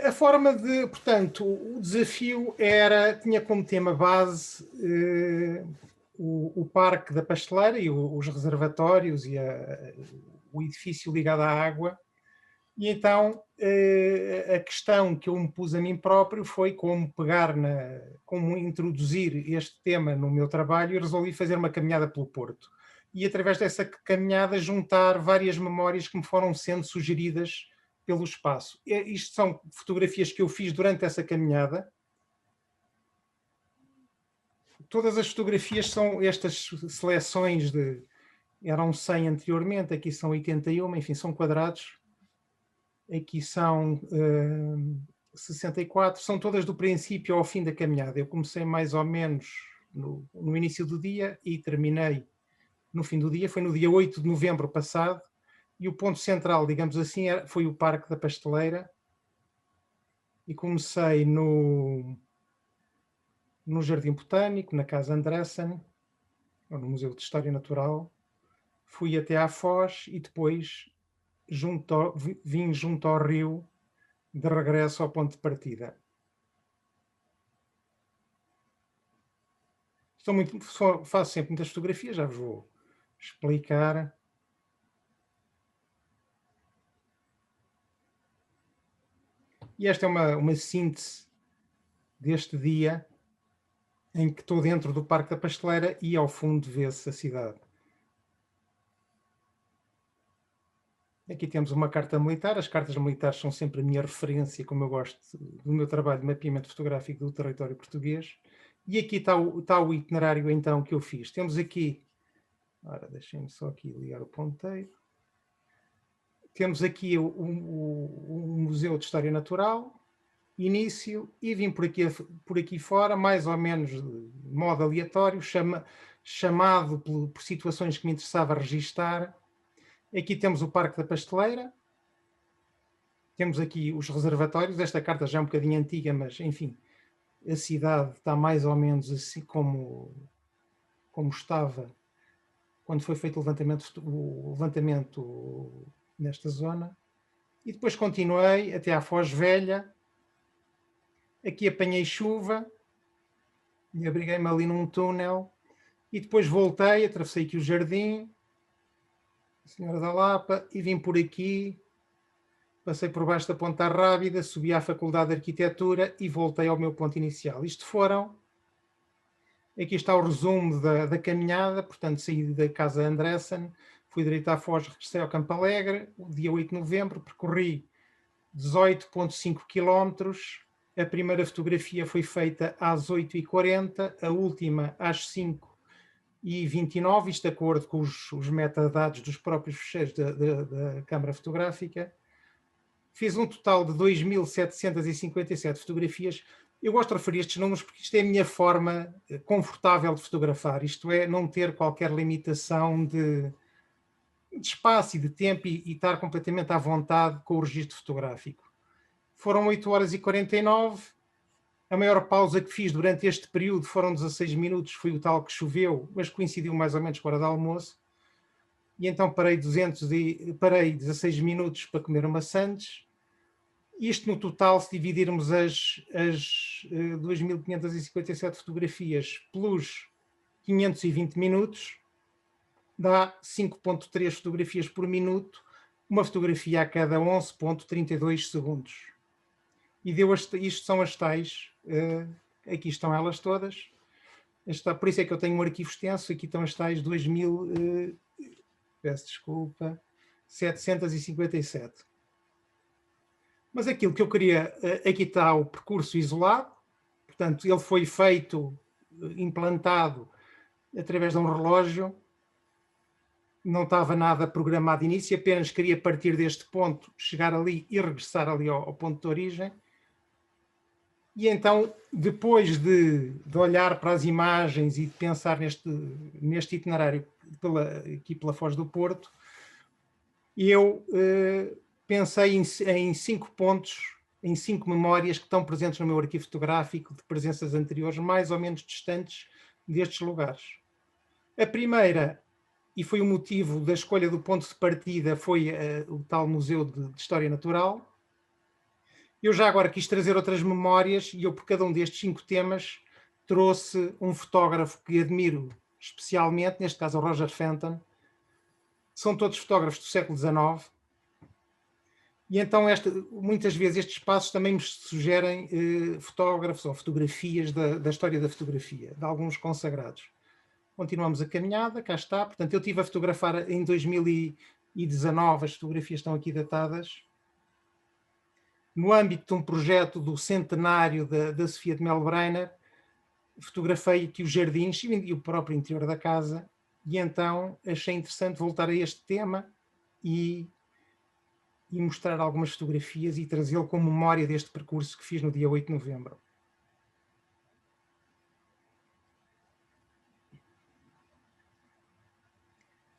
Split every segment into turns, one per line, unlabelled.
A forma de, portanto, o desafio tinha como tema base o Parque da Pasteleira e os reservatórios e o edifício ligado à água. E então a questão que eu me pus a mim próprio foi como introduzir este tema no meu trabalho, e resolvi fazer uma caminhada pelo Porto. E através dessa caminhada juntar várias memórias que me foram sendo sugeridas pelo espaço. Isto são fotografias que eu fiz durante essa caminhada. Todas as fotografias são estas seleções eram 100 anteriormente, aqui são 81, enfim, são quadrados. Aqui são 64, são todas do princípio ao fim da caminhada. Eu comecei mais ou menos no início do dia e terminei no fim do dia. Foi no dia 8 de novembro passado, e o ponto central, digamos assim, foi o Parque da Pasteleira. E comecei no Jardim Botânico, na Casa Andressen, ou no Museu de História Natural. Fui até à Foz e depois vim junto ao rio, de regresso ao ponto de partida. Faço sempre muitas fotografias, já vos vou explicar. E esta é uma síntese deste dia, em que estou dentro do Parque da Pasteleira e ao fundo vê-se a cidade. Aqui temos uma carta militar. As cartas militares são sempre a minha referência, como eu gosto do meu trabalho de mapeamento fotográfico do território português. E aqui está o itinerário, então, que eu fiz. Temos aqui... Ora, deixem-me só aqui ligar o ponteiro. Temos aqui o Museu de História Natural, início, e vim por aqui fora, mais ou menos de modo aleatório, chamado por situações que me interessava registar. Aqui temos o Parque da Pasteleira, temos aqui os reservatórios. Esta carta já é um bocadinho antiga, mas, enfim, a cidade está mais ou menos assim como estava quando foi feito o levantamento nesta zona. E depois continuei até à Foz Velha. Aqui apanhei chuva e abriguei-me ali num túnel. E depois voltei, atravessei aqui o jardim, a Senhora da Lapa, e vim por aqui, passei por baixo da Ponta Rábida, subi à Faculdade de Arquitetura e voltei ao meu ponto inicial. Aqui está o resumo da caminhada. Portanto, saí da Casa Andressen, fui direito à Foz, regressei ao Campo Alegre, dia 8 de novembro, percorri 18,5 km. A primeira fotografia foi feita às 8h40, a última às 5h29, isto de acordo com os metadados dos próprios fecheiros da câmara fotográfica. Fiz um total de 2.757 fotografias. Eu gosto de referir estes números porque isto é a minha forma confortável de fotografar, isto é, não ter qualquer limitação de espaço e de tempo, e estar completamente à vontade com o registro fotográfico. Foram 8h49. A maior pausa que fiz durante este período foram 16 minutos, foi o tal que choveu, mas coincidiu mais ou menos com a hora de almoço. E então parei 16 minutos para comer uma sandes. Isto no total, se dividirmos as 2.557 fotografias pelos 520 minutos, dá 5,3 fotografias por minuto, uma fotografia a cada 11,32 segundos. E isto são as tais, aqui estão elas todas. Por isso é que eu tenho um arquivo extenso. Aqui estão as tais 757. Mas aquilo que eu queria, aqui está o percurso isolado. Portanto, ele foi feito, implantado através de um relógio. Não estava nada programado de início, apenas queria partir deste ponto, chegar ali e regressar ali ao ponto de origem. E então, depois de olhar para as imagens e de pensar neste itinerário aqui pela Foz do Porto, eu pensei em 5 pontos, em 5 memórias que estão presentes no meu arquivo fotográfico de presenças anteriores, mais ou menos distantes destes lugares. A primeira, e foi o motivo da escolha do ponto de partida, foi o tal Museu de História Natural. Eu já agora quis trazer outras memórias e eu, por cada um destes 5 temas, trouxe um fotógrafo que admiro especialmente, neste caso o Roger Fenton. São todos fotógrafos do século XIX. E então, muitas vezes, estes espaços também me sugerem fotógrafos ou fotografias da história da fotografia, de alguns consagrados. Continuamos a caminhada, cá está. Portanto, eu estive a fotografar em 2019, as fotografias estão aqui datadas, no âmbito de um projeto do centenário da Sofia de Melbrenner. Fotografei aqui os jardins e o próprio interior da casa, e então achei interessante voltar a este tema e mostrar algumas fotografias e trazê-lo como memória deste percurso que fiz no dia 8 de novembro.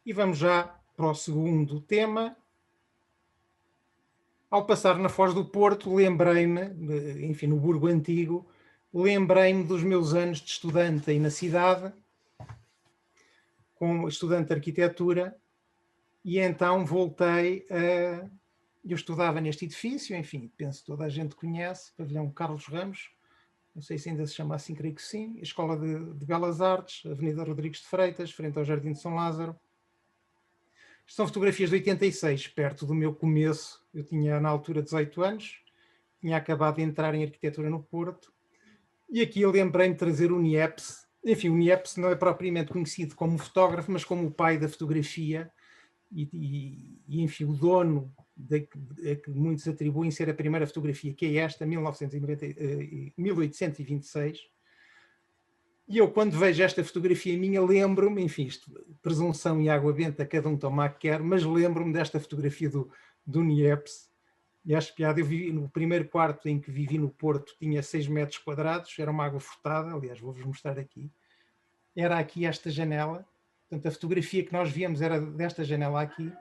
E vamos já para o segundo tema. Ao passar na Foz do Porto, lembrei-me, enfim, no Burgo Antigo, lembrei-me dos meus anos de estudante aí na cidade, como estudante de arquitetura, e então voltei a... Eu estudava neste edifício, enfim, penso que toda a gente conhece, Pavilhão Carlos Ramos, não sei se ainda se chama assim, creio que sim, a Escola de Belas Artes, Avenida Rodrigues de Freitas, frente ao Jardim de São Lázaro. São fotografias de 86, perto do meu começo. Eu tinha, na altura, 18 anos, tinha acabado de entrar em arquitetura no Porto, e aqui eu lembrei-me de trazer o Niepce. Enfim, o Niepce não é propriamente conhecido como fotógrafo, mas como o pai da fotografia, enfim, o dono a que muitos atribuem ser a primeira fotografia, que é esta, 1826. E eu, quando vejo esta fotografia minha, lembro-me, enfim, isto, presunção e água benta, cada um toma a que quer, mas lembro-me desta fotografia do Niepce. E acho piada, eu vivi no primeiro quarto em que vivi no Porto, tinha 6 metros quadrados, era uma água furtada, aliás, vou-vos mostrar aqui. Era aqui esta janela, portanto, a fotografia que nós víamos era desta janela aqui.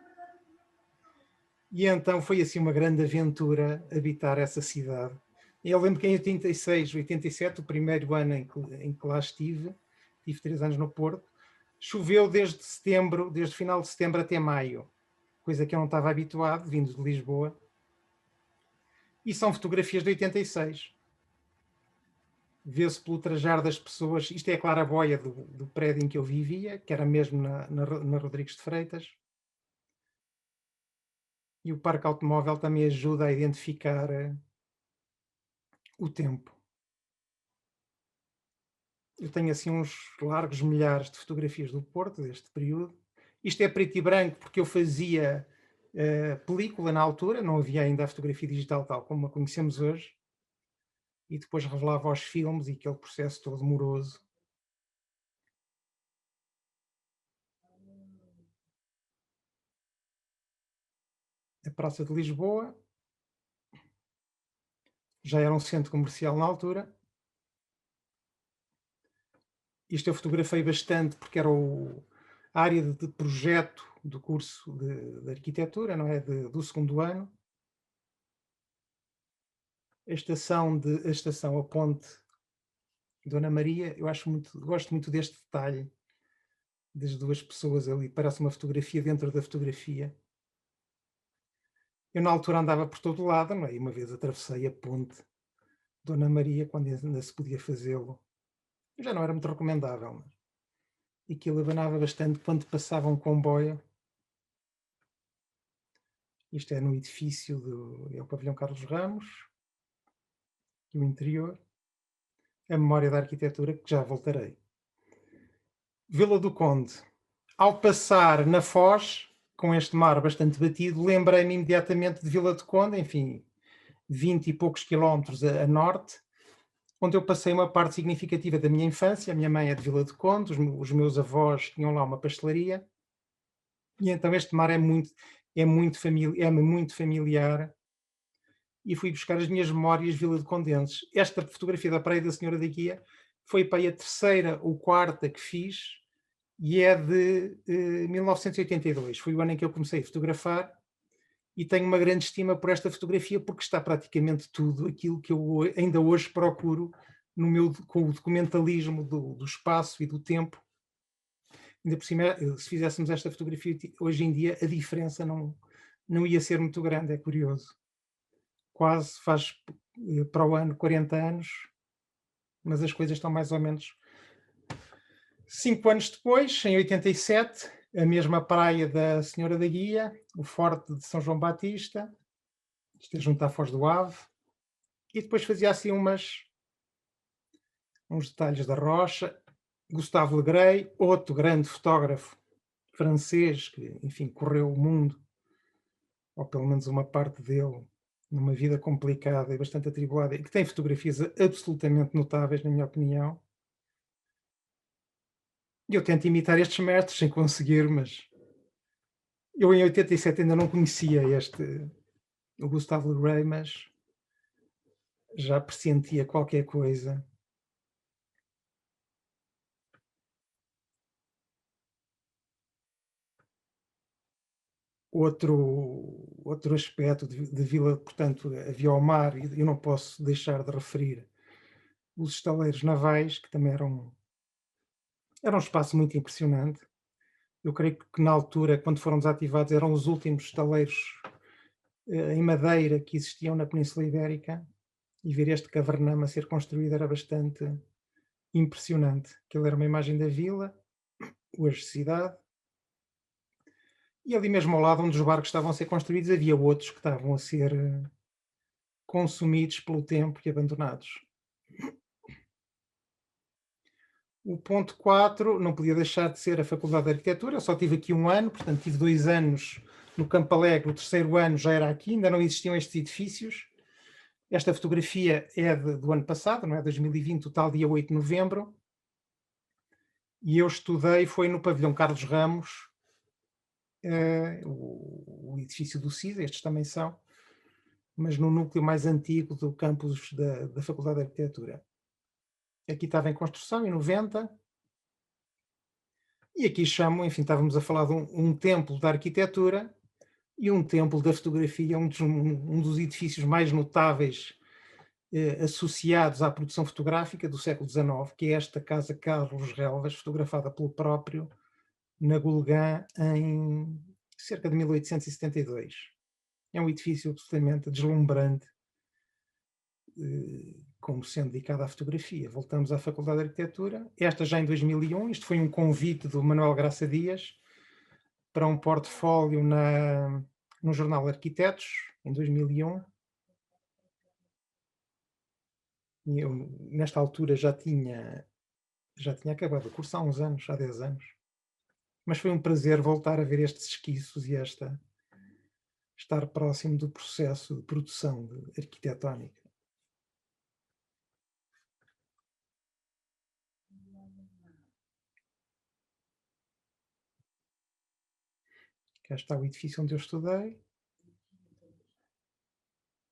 E então foi assim uma grande aventura habitar essa cidade. Eu lembro que em 86, 87, o primeiro ano em que lá estive 3 anos no Porto, choveu desde setembro, desde o final de setembro até maio, coisa que eu não estava habituado, vindo de Lisboa. E são fotografias de 86. Vê-se pelo trajar das pessoas. Isto é a claraboia do prédio em que eu vivia, que era mesmo na Rodrigues de Freitas. E o parque automóvel também ajuda a identificar o tempo. Eu tenho assim uns largos milhares de fotografias do Porto, deste período. Isto é preto e branco porque eu fazia película na altura, não havia ainda a fotografia digital tal como a conhecemos hoje, e depois revelava os filmes e aquele processo todo moroso. A Praça de Lisboa, já era um centro comercial na altura. Isto eu fotografei bastante porque era a área de projeto do curso de arquitetura, não é? Do segundo ano. A estação, a ponte Dona Maria, eu gosto muito deste detalhe das duas pessoas ali, parece uma fotografia dentro da fotografia. Eu na altura andava por todo lado, não é? E uma vez atravessei a ponte Dona Maria, quando ainda se podia fazê-lo. Já não era muito recomendável, mas aquilo abanava bastante quando passava um comboio. Isto é no edifício é o Pavilhão Carlos Ramos, e o interior, a memória da arquitetura, que já voltarei. Vila do Conde. Ao passar na Foz, com este mar bastante batido, lembrei-me imediatamente de Vila do Conde, enfim, 20 e poucos quilómetros a norte, onde eu passei uma parte significativa da minha infância. A minha mãe é de Vila do Conde, os meus avós tinham lá uma pastelaria, e então este mar é muito familiar, e fui buscar as minhas memórias Vila de Condenses. Esta fotografia da Praia da Senhora da Guia foi para aí a terceira ou quarta que fiz, e é de 1982. Foi o ano em que eu comecei a fotografar, e tenho uma grande estima por esta fotografia porque está praticamente tudo aquilo que eu ainda hoje procuro com o documentalismo do espaço e do tempo. Ainda por cima, se fizéssemos esta fotografia hoje em dia, a diferença não ia ser muito grande, é curioso. quase, faz para o ano 40 anos, mas as coisas estão mais ou menos 5 anos depois, em 87, a mesma praia da Senhora da Guia, o Forte de São João Batista, isto é junto à Foz do Ave, e depois fazia assim uns detalhes da Rocha. Gustave Le Gray, outro grande fotógrafo francês que, enfim, correu o mundo, ou pelo menos uma parte dele, numa vida complicada e bastante atribulada, e que tem fotografias absolutamente notáveis, na minha opinião. E eu tento imitar estes mestres sem conseguir, mas eu em 87 ainda não conhecia o Gustave Le Gray, mas já pressentia qualquer coisa. Outro aspecto de Vila, portanto, havia ao mar, e eu não posso deixar de referir os estaleiros navais, que também era um espaço muito impressionante. Eu creio que na altura, quando foram desativados, eram os últimos estaleiros em madeira que existiam na Península Ibérica, e ver este cavernama a ser construído era bastante impressionante. Aquilo era uma imagem da vila, hoje cidade, e ali mesmo ao lado onde os barcos estavam a ser construídos havia outros que estavam a ser consumidos pelo tempo e abandonados. O ponto 4 não podia deixar de ser a Faculdade de Arquitetura. Eu só tive aqui um ano, portanto tive 2 anos no Campo Alegre, o terceiro ano já era aqui, ainda não existiam estes edifícios. Esta fotografia é do ano passado, não é? 2020, o tal dia 8 de novembro. E eu estudei, foi no pavilhão Carlos Ramos, o edifício do CISA, estes também são, mas no núcleo mais antigo do campus da Faculdade de Arquitetura. Aqui estava em construção, em 90, e aqui chamo, enfim, estávamos a falar de um templo da arquitetura e um templo da fotografia, um dos edifícios mais notáveis associados à produção fotográfica do século XIX, que é esta Casa Carlos Relvas, fotografada pelo próprio na Gulgã em cerca de 1872. É um edifício absolutamente deslumbrante, como sendo dedicado à fotografia. Voltamos à Faculdade de Arquitetura, esta já em 2001, isto foi um convite do Manuel Graça Dias para um portfólio no jornal Arquitetos, em 2001. E eu, nesta altura, já tinha acabado o curso há uns anos, há 10 anos. Mas foi um prazer voltar a ver estes esquiços e estar próximo do processo de produção arquitetónica. Cá está o edifício onde eu estudei.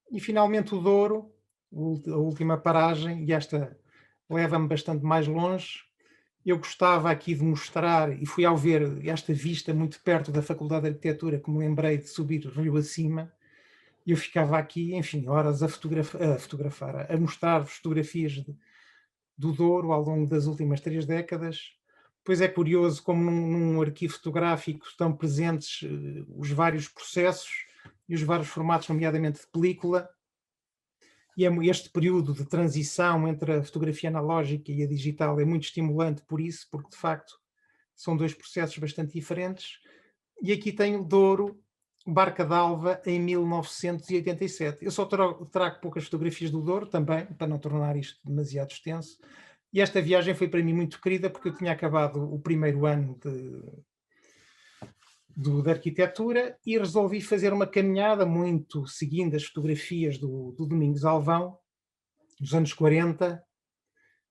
E finalmente o Douro, a última paragem, e esta leva-me bastante mais longe. Eu gostava aqui de mostrar, e fui ao ver esta vista muito perto da Faculdade de Arquitetura, que me lembrei de subir rio acima, e eu ficava aqui, enfim, horas a fotografar, a mostrar fotografias do Douro ao longo das últimas 3 décadas. Pois é curioso como num arquivo fotográfico estão presentes os vários processos e os vários formatos, nomeadamente de película, e este período de transição entre a fotografia analógica e a digital é muito estimulante por isso, porque de facto são 2 processos bastante diferentes. E aqui tem o Douro, Barca d'Alva, em 1987. Eu só trago poucas fotografias do Douro também, para não tornar isto demasiado extenso. E esta viagem foi para mim muito querida, porque eu tinha acabado o primeiro ano de arquitetura e resolvi fazer uma caminhada muito seguindo as fotografias do Domingos Alvão, dos anos 40,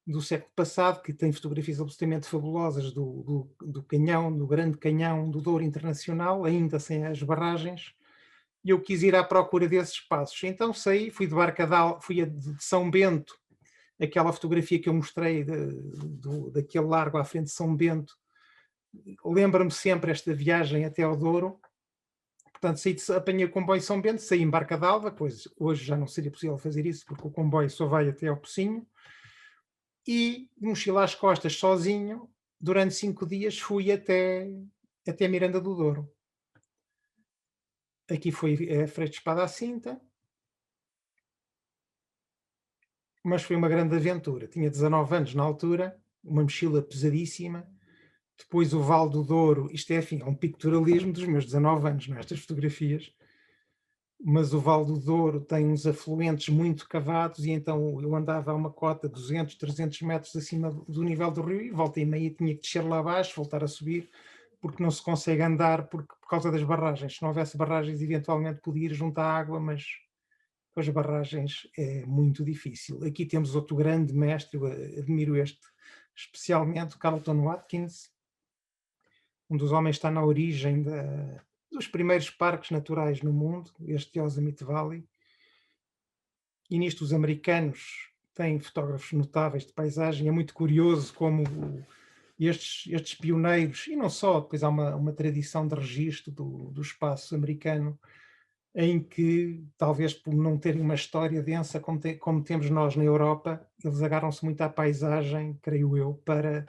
do século passado, que tem fotografias absolutamente fabulosas do canhão, do grande canhão do Douro Internacional, ainda sem as barragens, e eu quis ir à procura desses espaços. Então saí, fui de fui de São Bento, aquela fotografia que eu mostrei daquele largo à frente de São Bento, lembra-me sempre esta viagem até ao Douro. Portanto, apanhei o comboio São Bento, saí em Barca d'Alva, pois hoje já não seria possível fazer isso, porque o comboio só vai até ao Pocinho, e mochila às costas, sozinho, durante 5 dias fui até Miranda do Douro. Aqui foi a Frei de Espada à Cinta, mas foi uma grande aventura. Tinha 19 anos na altura, uma mochila pesadíssima. Depois o Val do Douro, isto é, enfim, é um pictorialismo dos meus 19 anos, nestas fotografias, mas o Val do Douro tem uns afluentes muito cavados e então eu andava a uma cota 200, 300 metros acima do nível do rio e volta e meia tinha que descer lá abaixo, voltar a subir, porque não se consegue andar por causa das barragens. Se não houvesse barragens, eventualmente podia ir junto à água, mas com as barragens é muito difícil. Aqui temos outro grande mestre, eu admiro este especialmente, o Carlton Watkins, um dos homens que está na origem dos primeiros parques naturais no mundo, este Yosemite Valley, e nisto os americanos têm fotógrafos notáveis de paisagem. É muito curioso como estes pioneiros, e não só, depois há uma tradição de registro do espaço americano, em que, talvez por não terem uma história densa como temos nós na Europa, eles agarram-se muito à paisagem, creio eu, para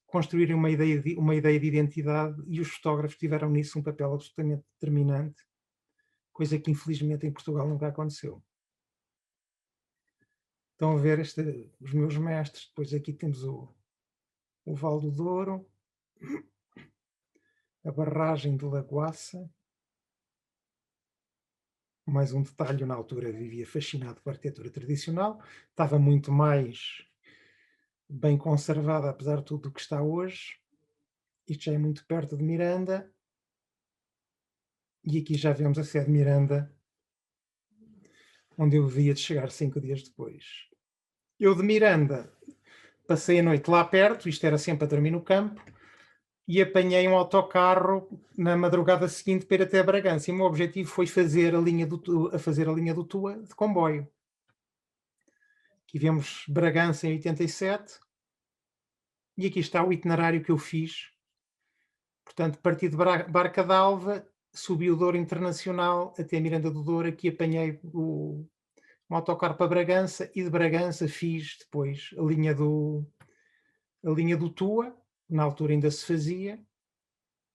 construírem uma ideia de identidade, e os fotógrafos tiveram nisso um papel absolutamente determinante, coisa que infelizmente em Portugal nunca aconteceu. Estão a ver os meus mestres. Depois aqui temos o Val do Douro, a barragem de Lagoaça. Mais um detalhe, eu na altura vivia fascinado com a arquitetura tradicional, estava muito mais bem conservada, apesar de tudo o que está hoje. Isto já é muito perto de Miranda, e aqui já vemos a sede de Miranda, onde eu havia de chegar 5 dias depois. Eu de Miranda passei a noite lá perto, isto era sempre a dormir no campo, e apanhei um autocarro na madrugada seguinte para ir até Bragança. E o meu objetivo foi fazer a linha do Tua de comboio. Aqui vemos Bragança em 87, e aqui está o itinerário que eu fiz. Portanto, parti de Barca d'Alva, subi o Douro Internacional até Miranda do Douro, aqui apanhei um autocarro para Bragança, e de Bragança fiz depois a linha do Tua, na altura ainda se fazia,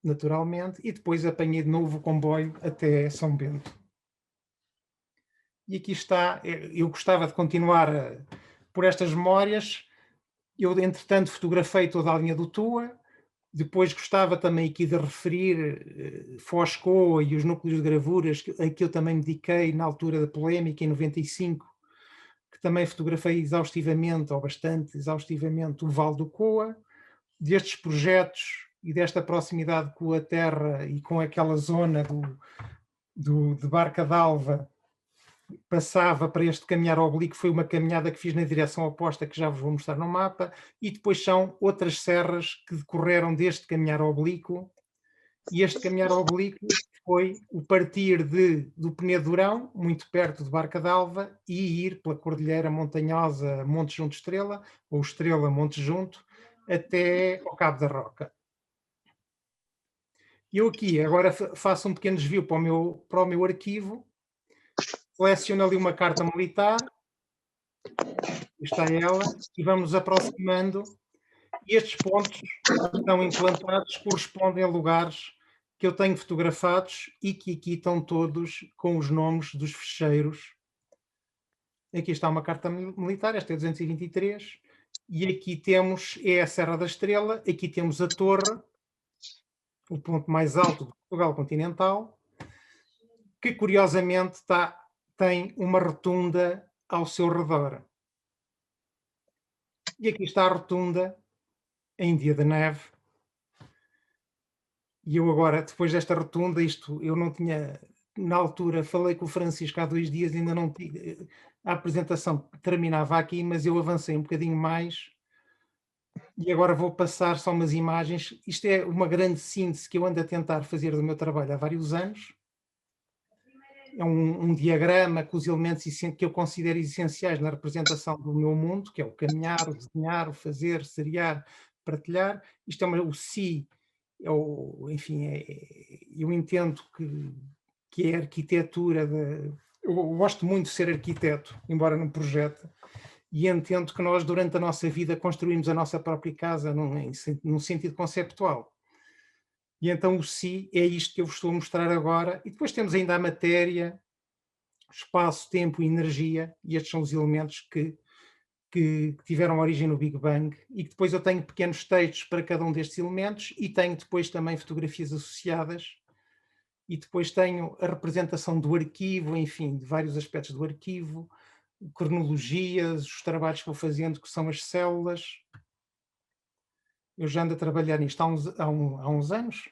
naturalmente, e depois apanhei de novo o comboio até São Bento. E aqui está, eu gostava de continuar por estas memórias. Eu, entretanto, fotografei toda a linha do Tua. Depois gostava também aqui de referir Foscoa e os núcleos de gravuras, a que eu também me dediquei na altura da polémica, em 95, que também fotografei exaustivamente, ou bastante exaustivamente, o Vale do Coa. Destes projetos e desta proximidade com a terra e com aquela zona de Barca d'Alva, passava para este caminhar oblíquo. Foi uma caminhada que fiz na direção oposta, que já vos vou mostrar no mapa, e depois são outras serras que decorreram deste caminhar oblíquo, e este caminhar oblíquo foi o partir do Penedo Durão, muito perto de Barca d'Alva, e ir pela Cordilheira Montanhosa Monte Junto Estrela, ou Estrela Monte Junto, até ao Cabo da Roca. Eu aqui agora faço um pequeno desvio para o meu arquivo, seleciono ali uma carta militar, está ela, e vamos aproximando, e estes pontos que estão implantados correspondem a lugares que eu tenho fotografados e que aqui estão todos com os nomes dos fecheiros. Aqui está uma carta militar, esta é 223, e aqui temos a Serra da Estrela, aqui temos a Torre, o ponto mais alto de Portugal continental, que curiosamente tem uma rotunda ao seu redor. E aqui está a rotunda em dia de neve. E eu agora, depois desta rotunda, eu não tinha, na altura, falei com o Francisco há 2 dias, ainda não tinha, a apresentação terminava aqui, mas eu avancei um bocadinho mais, e agora vou passar só umas imagens. Isto é uma grande síntese que eu ando a tentar fazer do meu trabalho há vários anos. É um diagrama com os elementos que eu considero essenciais na representação do meu mundo, que é o caminhar, o desenhar, o fazer, seriar, partilhar. Isto é o si, enfim, eu entendo que é a arquitetura. Eu gosto muito de ser arquiteto, embora não projete, e entendo que nós, durante a nossa vida, construímos a nossa própria casa num sentido conceptual. E então o si é isto que eu vos estou a mostrar agora. E depois temos ainda a matéria, espaço, tempo e energia, e estes são os elementos que que tiveram origem no Big Bang, e que depois eu tenho pequenos textos para cada um destes elementos, e tenho depois também fotografias associadas, e depois tenho a representação do arquivo, enfim, de vários aspectos do arquivo, cronologias, os trabalhos que vou fazendo, que são as células. Eu já ando a trabalhar nisto há uns anos,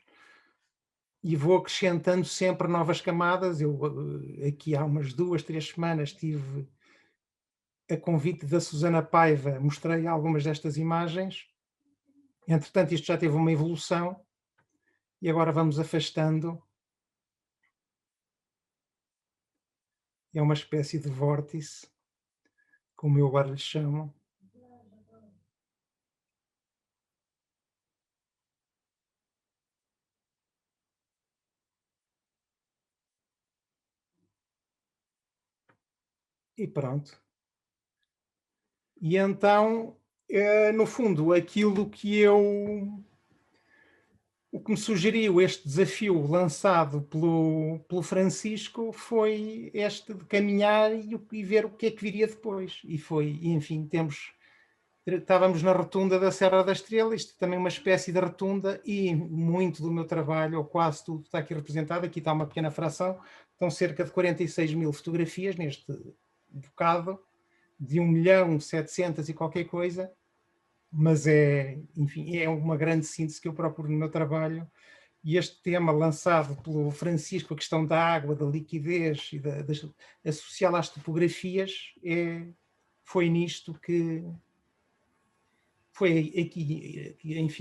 e vou acrescentando sempre novas camadas. Eu, aqui há umas 2, 3 semanas, tive a convite da Susana Paiva, mostrei algumas destas imagens. Entretanto, isto já teve uma evolução, e agora vamos afastando. É uma espécie de vórtice, como eu agora lhe chamo. E pronto. E então, no fundo, o que me sugeriu este desafio lançado pelo Francisco foi este de caminhar e ver o que é que viria depois. E enfim, estávamos na rotunda da Serra da Estrela. Isto é também uma espécie de rotunda, e muito do meu trabalho, ou quase tudo, está aqui representado. Aqui está uma pequena fração, estão cerca de 46 mil fotografias neste bocado, de 1.700.000 e qualquer coisa, mas enfim, é uma grande síntese que eu procuro no meu trabalho. E este tema lançado pelo Francisco, a questão da água, da liquidez e associá-la às topografias, foi nisto que foi aqui, enfim,